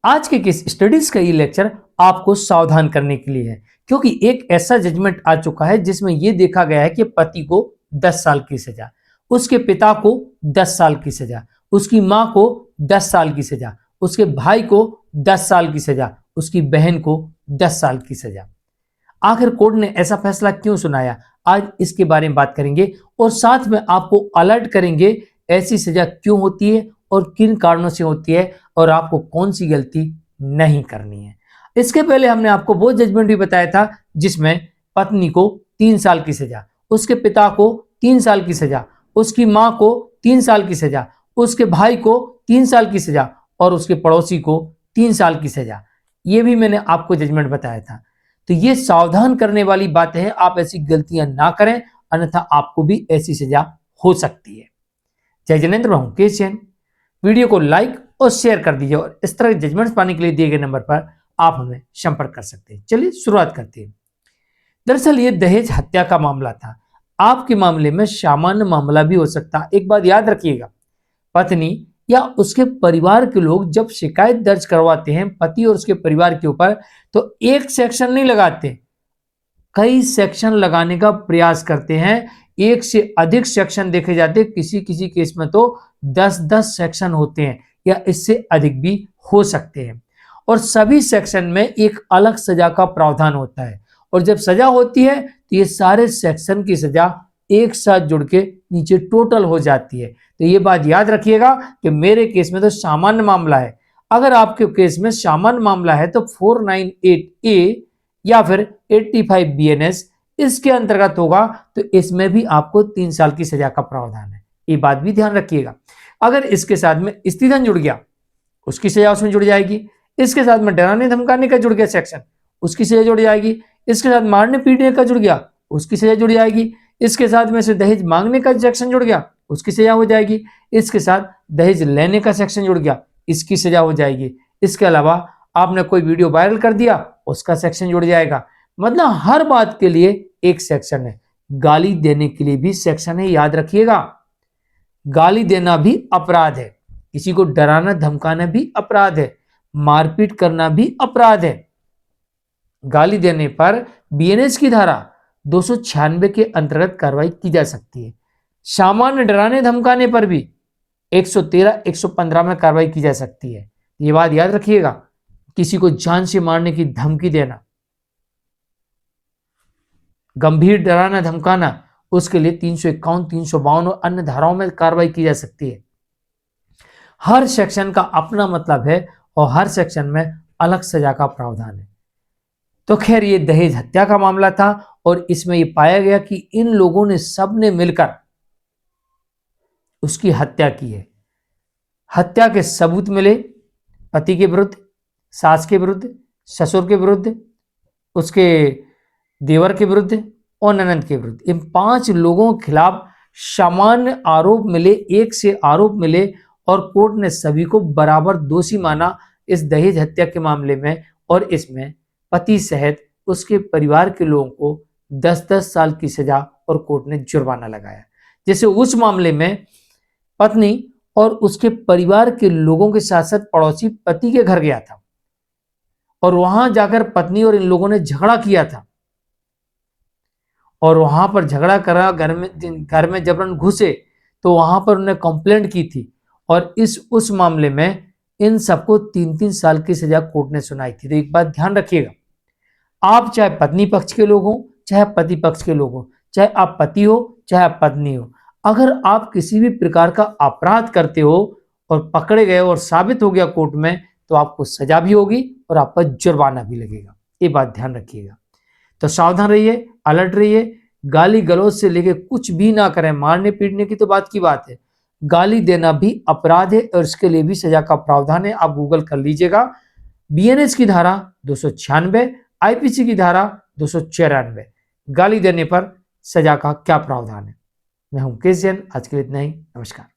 आज के case studies का ये लेक्चर आपको सावधान करने के लिए है, क्योंकि एक ऐसा जजमेंट आ चुका है जिसमें यह देखा गया है कि पति को 10 साल की सजा, उसके पिता को 10 साल की सजा, उसकी मां को 10 साल की सजा, उसके भाई को 10 साल की सजा, उसकी बहन को 10 साल की सजा। आखिर कोर्ट ने ऐसा फैसला क्यों सुनाया, आज इसके बारे में बात करेंगे और साथ में आपको अलर्ट करेंगे ऐसी सजा क्यों होती है और किन कारणों से होती है और आपको कौन सी गलती नहीं करनी है। इसके पहले हमने आपको वो जजमेंट भी बताया था जिसमें पत्नी को 3 साल की सजा, उसके पिता को 3 साल की सजा, उसकी मां को 3 साल की सजा, उसके भाई को 3 साल की सजा और उसके पड़ोसी को 3 साल की सजा। ये भी मैंने आपको जजमेंट बताया था। तो ये सावधान करने वाली बातें हैं, आप ऐसी गलतियां ना करें, अन्यथा आपको भी ऐसी सजा हो सकती है। जय जिनेंद्र, मैं हूं केश जैन। वीडियो को लाइक और शेयर कर दीजिए और इस तरह के जजमेंट्स पाने के लिए दिए गए नंबर पर आप हमें संपर्क कर सकते हैं। चलिए शुरुआत करते हैं। दरअसल ये दहेज हत्या का मामला था। आपके मामले में सामान्य मामला भी हो सकता है। एक बात याद रखिएगा, पत्नी या उसके परिवार के लोग जब शिकायत दर्ज करवाते हैं पति और उसके परिवार के ऊपर, तो एक सेक्शन नहीं लगाते, कई सेक्शन लगाने का प्रयास करते हैं। एक से अधिक सेक्शन देखे जाते हैं, किसी किसी केस में तो 10-10 सेक्शन होते हैं या इससे अधिक भी हो सकते हैं। और सभी सेक्शन में एक अलग सजा का प्रावधान होता है और जब सजा होती है तो ये सारे सेक्शन की सजा एक साथ जुड़ के नीचे टोटल हो जाती है। तो ये बात याद रखिएगा कि मेरे केस में तो सामान्य मामला है। अगर आपके केस में सामान्य मामला है तो 498A या फिर 85 BNS इसके अंतर्गत होगा, तो इसमें भी आपको 3 साल की सजा का प्रावधान है। ये बात भी ध्यान रखिएगा। अगर इसके साथ में स्त्रीधन जुड़ गया, उसकी सजा उसमें जुड़ जाएगी। इसके साथ में डराने धमकाने का जुड़ गया सेक्शन, उसकी सजा जुड़ जाएगी। इसके साथ मारने पीटने का जुड़ गया, उसकी सजा जुड़ जाएगी। इसके साथ में से दहेज मांगने का सेक्शन जुड़ गया, उसकी सजा हो जाएगी। इसके साथ दहेज लेने का सेक्शन जुड़ गया, इसकी सजा हो जाएगी। इसके अलावा आपने कोई वीडियो वायरल कर दिया, उसका सेक्शन जुड़ जाएगा। मतलब हर बात के लिए एक सेक्शन है। गाली देने के लिए भी सेक्शन है, याद रखिएगा। गाली देना भी अपराध है, किसी को डराना धमकाना भी अपराध है, मारपीट करना भी अपराध है। गाली देने पर BNS की धारा 296 के अंतर्गत कार्रवाई की जा सकती है। सामान्य डराने धमकाने पर भी 113, 115 में कार्रवाई की जा सकती है। ये बात याद रखिएगा। किसी को जान से मारने की धमकी देना, गंभीर डराना धमकाना, उसके लिए 351, 352 और अन्य धाराओं में कार्रवाई की जा सकती है। हर सेक्शन का अपना मतलब है और हर सेक्शन में अलग सजा का प्रावधान है। तो खैर ये दहेज हत्या का मामला था और इसमें यह पाया गया कि इन लोगों ने सबने मिलकर उसकी हत्या की है। हत्या के सबूत मिले पति के विरुद्ध, सास के विरुद्ध, ससुर के विरुद्ध, उसके देवर के विरुद्ध और ननंद के विरुद्ध। इन 5 लोगों के खिलाफ सामान्य आरोप मिले, एक से आरोप मिले और कोर्ट ने सभी को बराबर दोषी माना इस दहेज हत्या के मामले में। और इसमें पति सहित उसके परिवार के लोगों को 10-10 साल की सजा और कोर्ट ने जुर्माना लगाया। जैसे उस मामले में पत्नी और उसके परिवार के लोगों के साथ साथ पड़ोसी पति के घर गया था और वहां जाकर पत्नी और इन लोगों ने झगड़ा किया था और वहां पर झगड़ा करा, घर में जबरन घुसे, तो वहां पर उन्होंने कंप्लेंट की थी और उस मामले में इन सबको 3-3 साल की सजा कोर्ट ने सुनाई थी। तो एक बात ध्यान रखिएगा, आप चाहे पत्नी पक्ष के लोग हो चाहे पति पक्ष के लोग हो, चाहे आप पति हो चाहे आप पत्नी हो, अगर आप किसी भी प्रकार का अपराध करते हो और पकड़े गए और साबित हो गया कोर्ट में, तो आपको सजा भी होगी और आप पर जुर्माना भी लगेगा। ये बात ध्यान रखिएगा। तो सावधान रहिए, अलर्ट रहिए। गाली गलौज से लेके कुछ भी ना करें। मारने पीटने की तो बात की बात है, गाली देना भी अपराध है और इसके लिए भी सजा का प्रावधान है। आप गूगल कर लीजिएगा। BNS की धारा 296, IPC की धारा 294, गाली देने पर सजा का क्या प्रावधान है। मैं हूं केश जैन, आज के लिए इतना ही। नमस्कार।